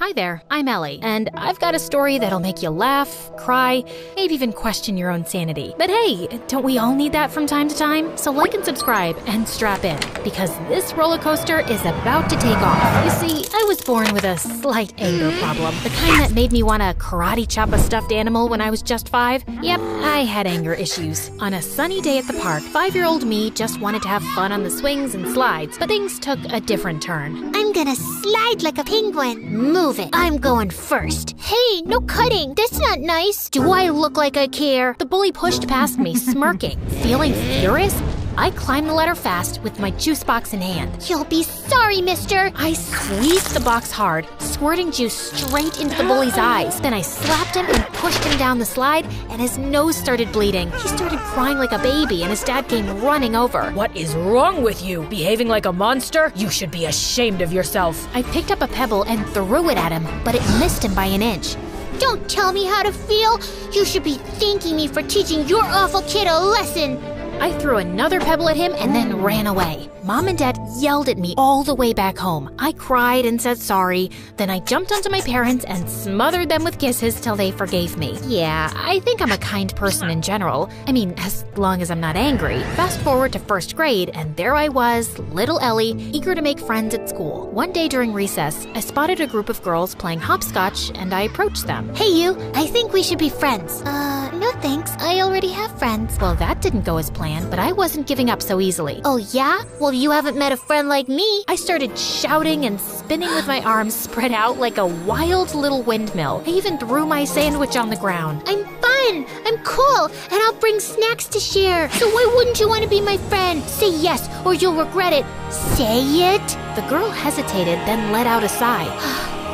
Hi there, I'm Ellie, and I've got a story that'll make you laugh, cry, maybe even question your own sanity. But hey, don't we all need that from time to time? So like and subscribe and strap in, because this roller coaster is about to take off. You see, I was born with a slight anger problem, the kind that made me want to karate chop a stuffed animal when I was just 5. Yep, I had anger issues. On a sunny day at the park, 5-year-old me just wanted to have fun on the swings and slides, but things took a different turn. I'm gonna slide like a penguin. Move it. I'm going first. Hey, no cutting. That's not nice. Do I look like I care? The bully pushed past me, smirking. Feeling furious, I climbed the ladder fast with my juice box in hand. You'll be sorry, mister. I squeezed the box hard, squirting juice straight into the bully's eyes. Then I slapped him and pushed him down the slide, and his nose started bleeding. He started crying like a baby, and his dad came running over. What is wrong with you? Behaving like a monster? You should be ashamed of yourself. I picked up a pebble and threw it at him, but it missed him by an inch. Don't tell me how to feel. You should be thanking me for teaching your awful kid a lesson. I threw another pebble at him and then ran away. Mom and Dad yelled at me all the way back home. I cried and said sorry. Then I jumped onto my parents and smothered them with kisses till they forgave me. Yeah, I think I'm a kind person in general. I mean, as long as I'm not angry. Fast forward to 1st grade, and there I was, little Ellie, eager to make friends at school. One day during recess, I spotted a group of girls playing hopscotch, and I approached them. Hey you, I think we should be friends. No thanks. I already have friends. Well, that didn't go as planned, but I wasn't giving up so easily. Oh yeah? Well, you haven't met a friend like me. I started shouting and spinning with my arms spread out like a wild little windmill. I even threw my sandwich on the ground. I'm fun, I'm cool, and I'll bring snacks to share. So why wouldn't you want to be my friend? Say yes, or you'll regret it. Say it. The girl hesitated, then let out a sigh.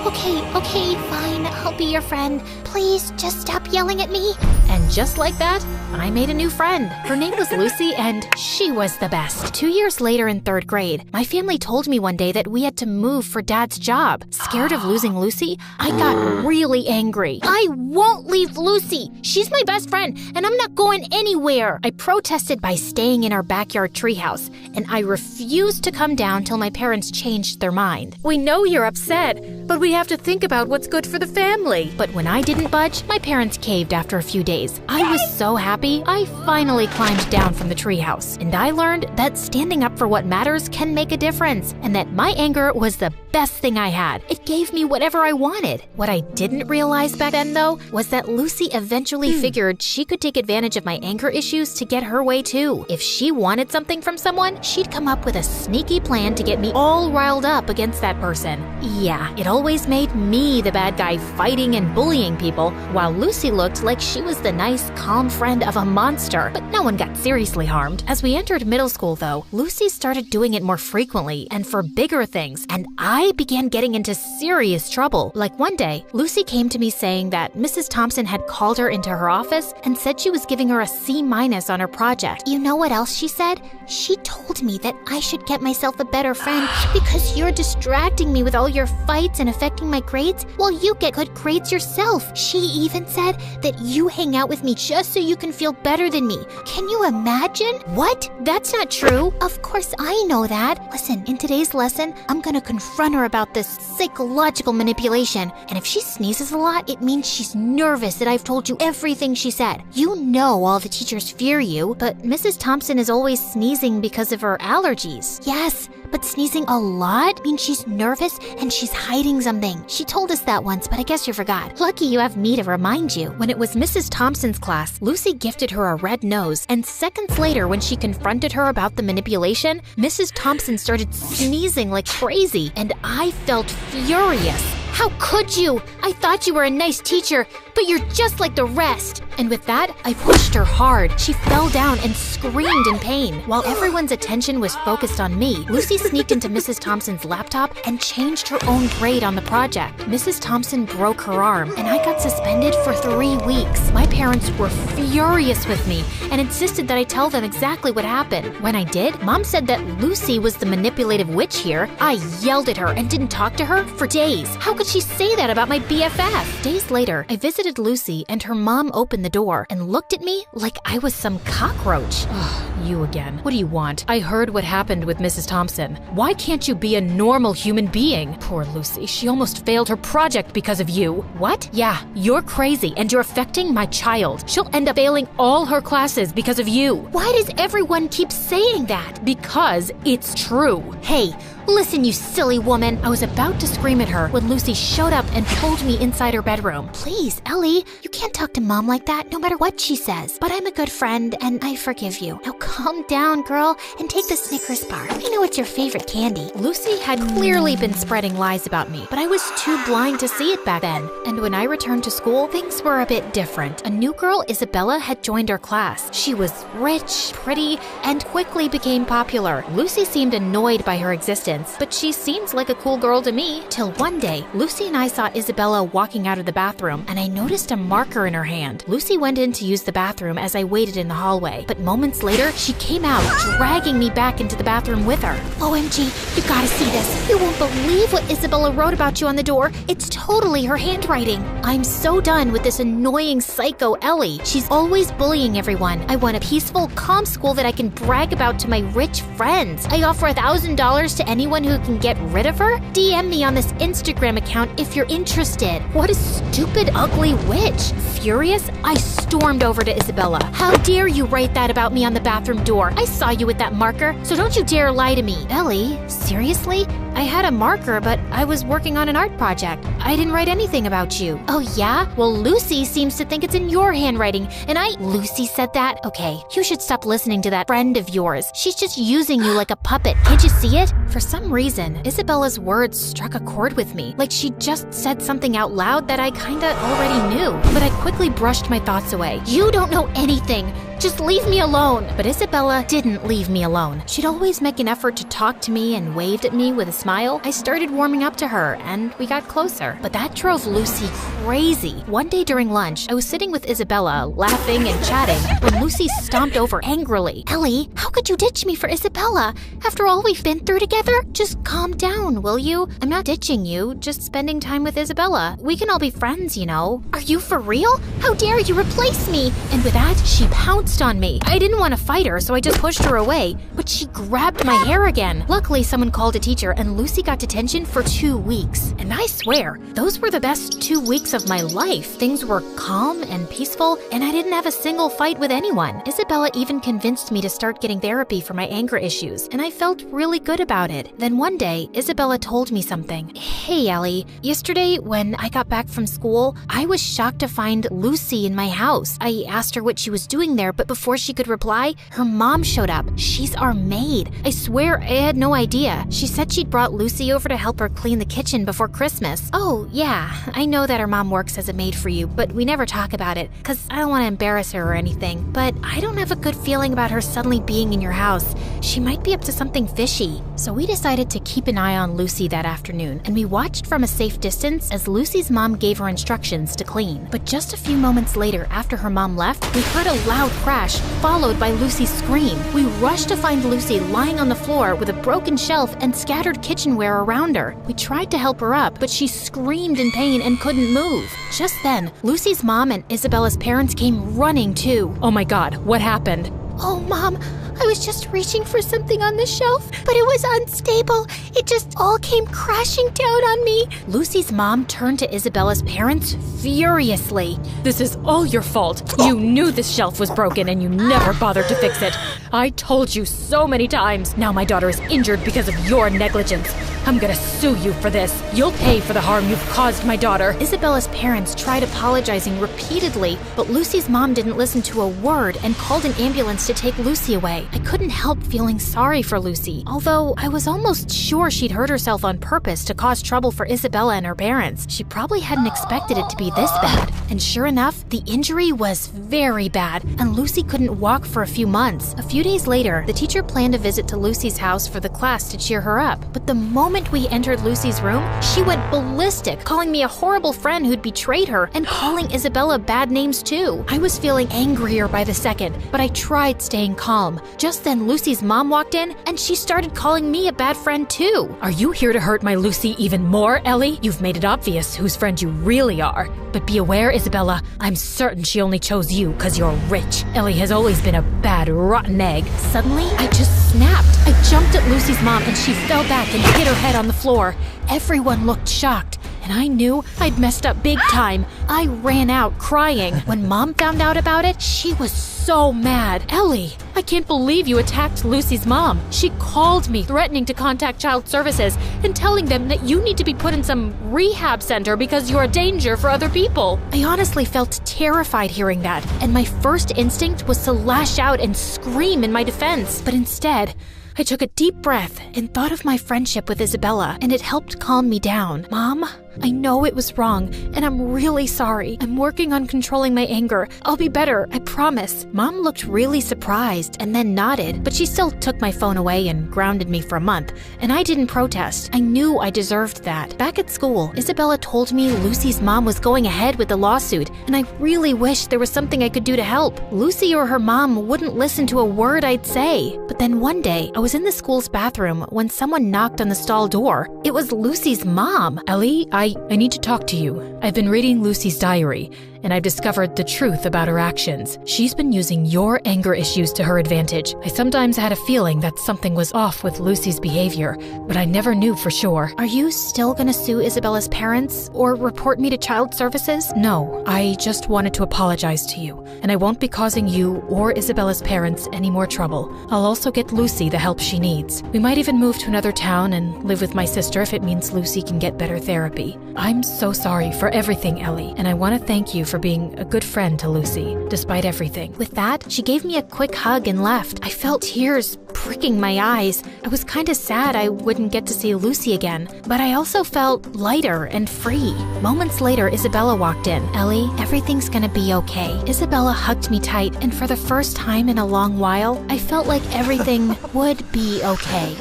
Okay, fine, I'll be your friend. Please, just stop yelling at me. And just like that, I made a new friend. Her name was Lucy, and she was the best. 2 years later in 3rd grade, my family told me one day that we had to move for Dad's job. Scared of losing Lucy, I got really angry. I won't leave Lucy. She's my best friend, and I'm not going anywhere. I protested by staying in our backyard treehouse, and I refused to come down till my parents changed their mind. We know you're upset, but we have to think about what's good for the family. But when I didn't budge, my parents caved after a few days. I was so happy, I finally climbed down from the treehouse. And I learned that standing up for what matters can make a difference, and that my anger was the best thing I had. It gave me whatever I wanted. What I didn't realize back then, though, was that Lucy eventually figured she could take advantage of my anger issues to get her way too. If she wanted something from someone, she'd come up with a sneaky plan to get me all riled up against that person. Yeah, it always made me the bad guy fighting and bullying people, while Lucy looked like she was the nice, calm friend of a monster. But no one got seriously harmed. As we entered middle school, though, Lucy started doing it more frequently and for bigger things, and I began getting into serious trouble. Like one day, Lucy came to me saying that Mrs. Thompson had called her into her office and said she was giving her a C- on her project. You know what else she said? She told me that I should get myself a better friend because you're distracting me with all your fights and affecting my grades while you get good grades yourself. She even said that you hang out with me just so you can feel better than me. Can you imagine? What? That's not true. Of course I know that. Listen, in today's lesson, I'm gonna confront her about this psychological manipulation. And if she sneezes a lot, it means she's nervous that I've told you everything she said. You know all the teachers fear you, but Mrs. Thompson is always sneezing because of her allergies. Yes, but sneezing a lot means she's nervous and she's hiding something. She told us that once, but I guess you forgot. Lucky you have me to remind you. When it was Mrs. Thompson's class, Lucy gifted her a red nose, and seconds later, when she confronted her about the manipulation, Mrs. Thompson started sneezing like crazy, and I felt furious. How could you? I thought you were a nice teacher, but you're just like the rest. And with that, I pushed her hard. She fell down and screamed in pain. While everyone's attention was focused on me, Lucy sneaked into Mrs. Thompson's laptop and changed her own grade on the project. Mrs. Thompson broke her arm, and I got suspended for 3 weeks. My parents were furious with me and insisted that I tell them exactly what happened. When I did, Mom said that Lucy was the manipulative witch here. I yelled at her and didn't talk to her for days. How could she say that about my BFF? Days later, I visited Lucy, and her mom opened the door and looked at me like I was some cockroach. Ugh, you again. What do you want? I heard what happened with Mrs. Thompson. Why can't you be a normal human being? Poor Lucy, she almost failed her project because of you. What? Yeah, you're crazy and you're affecting my child. She'll end up failing all her classes because of you. Why does everyone keep saying that? Because it's true. Hey, listen, you silly woman. I was about to scream at her when Lucy showed up and pulled me inside her bedroom. Please, Ellie, you can't talk to Mom like that no matter what she says. But I'm a good friend and I forgive you. Now calm down, girl, and take the Snickers bar. I know it's your favorite candy. Lucy had clearly been spreading lies about me, but I was too blind to see it back then. And when I returned to school, things were a bit different. A new girl, Isabella, had joined our class. She was rich, pretty, and quickly became popular. Lucy seemed annoyed by her existence, but she seems like a cool girl to me. Till one day, Lucy and I saw Isabella walking out of the bathroom, and I noticed a marker in her hand. Lucy went in to use the bathroom as I waited in the hallway, but moments later, she came out, dragging me back into the bathroom with her. OMG, you gotta see this. You won't believe what Isabella wrote about you on the door. It's totally her handwriting. I'm so done with this annoying psycho Ellie. She's always bullying everyone. I want a peaceful, calm school that I can brag about to my rich friends. I offer $1,000 to anyone who can get rid of her. DM me on this Instagram account if you're interested. What a stupid, ugly witch. Furious, I stormed over to Isabella. How dare you write that about me on the bathroom door? I saw you with that marker, so don't you dare lie to me. Ellie, seriously? I had a marker, but I was working on an art project. I didn't write anything about you. Oh yeah? Well, Lucy seems to think it's in your handwriting, and Lucy said that? Okay, you should stop listening to that friend of yours. She's just using you like a puppet. Can't you see it? For some reason, Isabella's words struck a chord with me, like she just said something out loud that I kinda already knew. But I quickly brushed my thoughts away. You don't know anything. Just leave me alone. But Isabella didn't leave me alone. She'd always make an effort to talk to me and waved at me with a smile. I started warming up to her and we got closer. But that drove Lucy crazy. One day during lunch, I was sitting with Isabella, laughing and chatting, when Lucy stomped over angrily. Ellie, how could you ditch me for Isabella? After all we've been through together? Just calm down, will you? I'm not ditching you, just spending time with Isabella. We can all be friends, you know. Are you for real? How dare you replace me? And with that, she pounced on me. I didn't want to fight her, so I just pushed her away, but she grabbed my hair again. Luckily, someone called a teacher and Lucy got detention for 2 weeks. And I swear, those were the best 2 weeks of my life. Things were calm and peaceful, and I didn't have a single fight with anyone. Isabella even convinced me to start getting therapy for my anger issues, and I felt really good about it. Then one day, Isabella told me something. Hey, Ellie, yesterday when I got back from school, I was shocked to find Lucy in my house. I asked her what she was doing there, but before she could reply, her mom showed up. She's our maid. I swear I had no idea. She said she'd brought Lucy over to help her clean the kitchen before Christmas. Oh, yeah, I know that her mom works as a maid for you, but we never talk about it, because I don't want to embarrass her or anything. But I don't have a good feeling about her suddenly being in your house. She might be up to something fishy. So we decided to keep an eye on Lucy that afternoon, and we watched from a safe distance as Lucy's mom gave her instructions to clean. But just a few moments later, after her mom left, we heard a loud crash, followed by Lucy's scream. We rushed to find Lucy lying on the floor with a broken shelf and scattered kitchenware around her. We tried to help her up, but she screamed in pain and couldn't move. Just then, Lucy's mom and Isabella's parents came running too. Oh my God, what happened? Oh, Mom, I was just reaching for something on the shelf, but it was unstable. It just all came crashing down on me. Lucy's mom turned to Isabella's parents furiously. This is all your fault. You knew this shelf was broken and you never bothered to fix it. I told you so many times. Now my daughter is injured because of your negligence. I'm gonna sue you for this. You'll pay for the harm you've caused my daughter. Isabella's parents tried apologizing repeatedly, but Lucy's mom didn't listen to a word and called an ambulance to take Lucy away. I couldn't help feeling sorry for Lucy, although I was almost sure she'd hurt herself on purpose to cause trouble for Isabella and her parents. She probably hadn't expected it to be this bad. And sure enough, the injury was very bad, and Lucy couldn't walk for a few months. A few days later, the teacher planned a visit to Lucy's house for the class to cheer her up, but the moment moment we entered Lucy's room, she went ballistic, calling me a horrible friend who'd betrayed her and calling Isabella bad names too. I was feeling angrier by the second, but I tried staying calm. Just then, Lucy's mom walked in and she started calling me a bad friend too. Are you here to hurt my Lucy even more, Ellie? You've made it obvious whose friend you really are. But be aware, Isabella, I'm certain she only chose you because you're rich. Ellie has always been a bad, rotten egg. Suddenly, I just snapped. I jumped at Lucy's mom and she fell back and hit her head on the floor. Everyone looked shocked, and I knew I'd messed up big time. I ran out crying. When Mom found out about it, she was so mad. Ellie, I can't believe you attacked Lucy's mom. She called me, threatening to contact child services and telling them that you need to be put in some rehab center because you're a danger for other people. I honestly felt terrified hearing that, and my first instinct was to lash out and scream in my defense. But instead, I took a deep breath and thought of my friendship with Isabella, and it helped calm me down. Mom, I know it was wrong, and I'm really sorry. I'm working on controlling my anger. I'll be better, I promise. Mom looked really surprised and then nodded, but she still took my phone away and grounded me for a month, and I didn't protest. I knew I deserved that. Back at school, Isabella told me Lucy's mom was going ahead with the lawsuit, and I really wished there was something I could do to help. Lucy or her mom wouldn't listen to a word I'd say. But then one day, I was in the school's bathroom when someone knocked on the stall door. It was Lucy's mom. Ellie, I need to talk to you. I've been reading Lucy's diary, and I've discovered the truth about her actions. She's been using your anger issues to her advantage. I sometimes had a feeling that something was off with Lucy's behavior, but I never knew for sure. Are you still gonna sue Isabella's parents or report me to child services? No, I just wanted to apologize to you, and I won't be causing you or Isabella's parents any more trouble. I'll also get Lucy the help she needs. We might even move to another town and live with my sister if it means Lucy can get better therapy. I'm so sorry for everything, Ellie, and I want to thank you for being a good friend to Lucy, despite everything. With that, she gave me a quick hug and left. I felt tears pricking my eyes. I was kinda sad I wouldn't get to see Lucy again, but I also felt lighter and free. Moments later, Isabella walked in. Ellie, everything's gonna be okay. Isabella hugged me tight, and for the first time in a long while, I felt like everything would be okay.